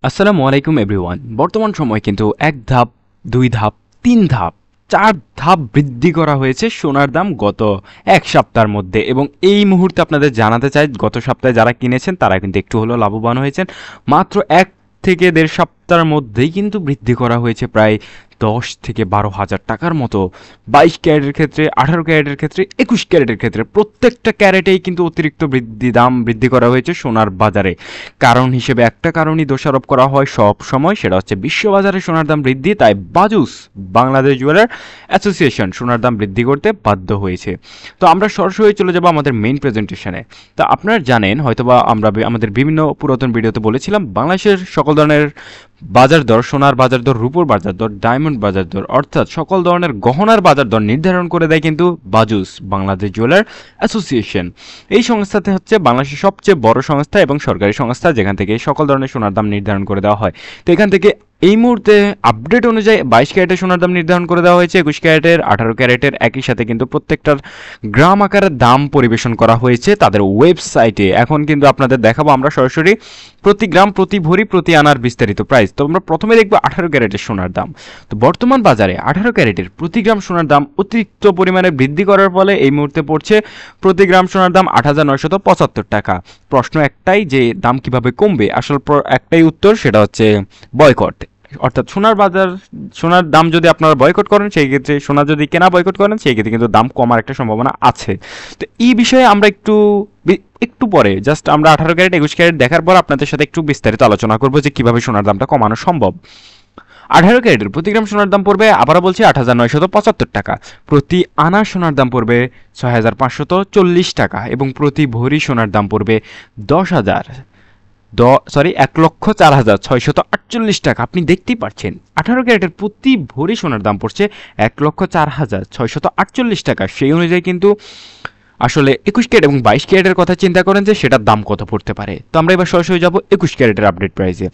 আসসালামু আলাইকুম এভরিওয়ান। বর্তমান সময় কিন্তু এক ধাপ, দুই ধাপ, তিন ধাপ, চার ধাপ বৃদ্ধি করা হয়েছে সোনার দাম গত এক সপ্তাহের মধ্যে। এবং এই মুহূর্তে আপনাদের জানাতে চাই, গত সপ্তাহে যারা কিনেছেন তারা কিন্তু একটু হলেও লাভবান হয়েছেন। মাত্র 1 থেকে 1.5 সপ্তাহের মধ্যেই কিন্তু বৃদ্ধি করা হয়েছে প্রায় 10 থেকে 12 হাজার টাকার মতো। 22 ক্যারেটের ক্ষেত্রে, 18 ক্যারেটের ক্ষেত্রে, 21 ক্যারেটের ক্ষেত্রে প্রত্যেকটা ক্যারেটেই কিন্তু অতিরিক্ত দাম বৃদ্ধি করা হয়েছে সোনার বাজারে। কারণ হিসেবে একটা কারণই দোষারোপ করা হয় সব সময়, সেটা হচ্ছে বিশ্ববাজারে সোনার দাম বৃদ্ধি। তাই বাজুস বাংলাদেশ জুয়েলার অ্যাসোসিয়েশন সোনার দাম বৃদ্ধি করতে বাধ্য হয়েছে। তো আমরা সরাসরি চলে যাব আমাদের মেইন প্রেজেন্টেশনে। তা আপনারা জানেন হয়তোবা, আমরা আমাদের বিভিন্ন পুরাতন ভিডিওতে বলেছিলাম, বাংলাদেশের সকল ধরনের বাজার দর, সোনার বাজার দর, রূপোর বাজার দর, ডায়মন্ড বাজার দর, অর্থাৎ সকল ধরনের গহনার বাজার দর নির্ধারণ করে দেয় কিন্তু বাজুস বাংলাদেশ জুয়েলার অ্যাসোসিয়েশন। এই সংস্থাতে হচ্ছে বাংলাদেশের সবচেয়ে বড় সংস্থা এবং সরকারি সংস্থা, যেখান থেকে সকল ধরনের সোনার দাম নির্ধারণ করে দেওয়া হয়। তো এখান থেকে এই মুহূর্তে আপডেট অনুযায়ী 22 ক্যারেটের সোনার দাম নির্ধারণ করে দেওয়া হয়েছে, 21 ক্যারেটের, 18 ক্যারেটের, একই সাথে কিন্তু প্রত্যেকটার গ্রাম আকারে দাম পরিবেশন করা হয়েছে তাদের ওয়েবসাইটে। এখন কিন্তু আপনাদের দেখাবো আমরা সরাসরি প্রতি গ্রাম, প্রতি ভরি, প্রতি আনার বিস্তারিত প্রাইস। তো আমরা প্রথমে দেখবো 18 ক্যারেটের সোনার দাম। তো বর্তমান বাজারে 18 ক্যারেটের প্রতি গ্রাম সোনার দাম অতিরিক্ত পরিমাণে বৃদ্ধি করার ফলে এই মুহূর্তে পড়ছে প্রতি গ্রাম সোনার দাম 8,975 টাকা। প্রশ্ন একটাই যে দাম কিভাবে কমবে, আসল একটাই উত্তর, সেটা হচ্ছে বয়কট। অর্থাৎ সোনার দাম যদি আপনারা বয়কট করেন, সেই ক্ষেত্রে সোনা যদি কেনা বয়কট করেন, সেই ক্ষেত্রে কিন্তু দাম কমার একটা সম্ভাবনা আছে। তো এই বিষয়ে আমরা একটু পরে জাস্ট আমরা 18 ক্যারেট, 21 ক্যারেট দেখার পর আপনাদের সাথে একটু বিস্তারিত আলোচনা করবো যে কিভাবে সোনার দামটা কমানো সম্ভব। 18 ক্যারেটের প্রতি গ্রাম সোনার দাম পড়বে, আবারও বলছি, 8,975 টাকা। প্রতি আনা সোনার দাম পড়বে 6,540 টাকা এবং প্রতি ভরি সোনার দাম পড়বে 1,04,648 টাকা। আপনি দেখতেই পাচ্ছেন 18 ক্যারেটের প্রতি ভরি সোনার দাম পড়ছে 1,04,648 টাকা। সেই অনুযায়ী কিন্তু আসলে 21 ক্যারেট এবং 22 ক্যারেটের কথা চিন্তা করেন যে সেটার দাম কত পড়তে পারে। তো আমরা এবার সরাসরি যাব 21 ক্যারেটের আপডেট প্রাইসে।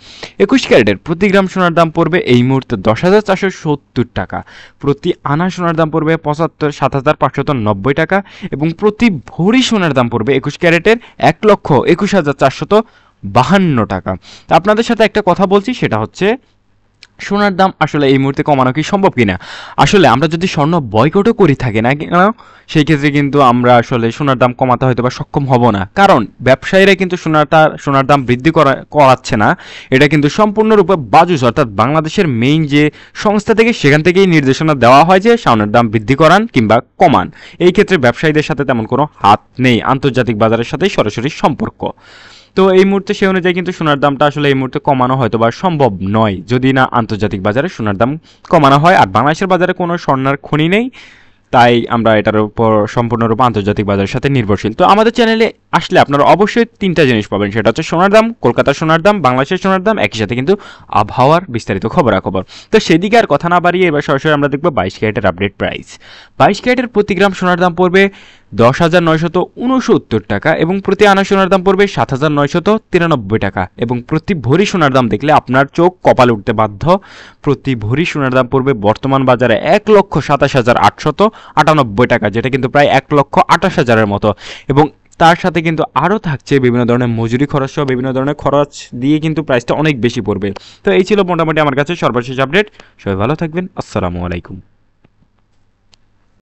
21 ক্যারেটের প্রতি গ্রাম সোনার দাম পড়বে এই মুহূর্তে 10,470 টাকা। প্রতি আনা সোনার দাম পড়বে 7,590 টাকা এবং প্রতি ভরি সোনার দাম পড়বে 21 ক্যারেটের 1,21,452 টাকা। তা আপনাদের সাথে একটা কথা বলছি, সেটা হচ্ছে সোনার দাম আসলে এই মুহূর্তে কমানো কি সম্ভব কিনা। আসলে আমরা যদি স্বর্ণ বয়কটও করি থাকি না কেন, সেই ক্ষেত্রে কিন্তু আমরা আসলে সোনার দাম কমাতে হয়তো বা সক্ষম হব না, কারণ ব্যবসায়ীরা কিন্তু সোনার দাম বৃদ্ধি করাচ্ছে না। এটা কিন্তু সম্পূর্ণরূপে বাজুস, অর্থাৎ বাংলাদেশের মেইন যে সংস্থা থেকে, সেখান থেকেই নির্দেশনা দেওয়া হয় যে সোনার দাম বৃদ্ধি করান কিংবা কমান। এই ক্ষেত্রে ব্যবসায়ীদের সাথে তেমন কোনো হাত নেই, আন্তর্জাতিক বাজারের সাথেই সরাসরি সম্পর্ক। তো এই মুহূর্তে সেই অনুযায়ী কিন্তু সোনার দামটা আসলে এই মুহূর্তে কমানো হয়তো বা সম্ভব নয়, যদি না আন্তর্জাতিক বাজারে সোনার দাম কমানো হয়। আর বাংলাদেশের বাজারে কোনো স্বর্ণের খনি নেই, তাই আমরা এটার উপর সম্পূর্ণরূপে আন্তর্জাতিক বাজারের সাথে নির্ভরশীল। তো আমাদের চ্যানেলে আসলে আপনারা অবশ্যই 3টা জিনিস পাবেন, সেটা হচ্ছে সোনার দাম, কলকাতার সোনার দাম, বাংলাদেশের সোনার দাম, একই সাথে কিন্তু আবহাওয়ার বিস্তারিত খবরাখবর। তো সেদিকে আর কথা না বাড়িয়ে এবার সরাসরি আমরা দেখবো 22 ক্যারেটের আপডেট প্রাইস। 22 ক্যারেটের প্রতি গ্রাম সোনার দাম পড়বে 10,969 টাকা এবং প্রতি আনা সোনার দাম পড়বে 7,993 টাকা এবং প্রতি ভরি সোনার দাম দেখলে আপনার চোখ কপালে উঠতে বাধ্য। প্রতি ভরি সোনার দাম পড়বে বর্তমান বাজারে 1,27,898 টাকা, যেটা কিন্তু প্রায় 1,28,000-এর মতো। এবং তার সাথে কিন্তু আরও থাকছে বিভিন্ন ধরনের মজুরি খরচ সহ বিভিন্ন ধরনের খরচ দিয়ে কিন্তু প্রাইসটা অনেক বেশি পড়বে। তো এই ছিল মোটামুটি আমার কাছে সর্বশেষ আপডেট। সবাই ভালো থাকবেন, আসসালামু আলাইকুম।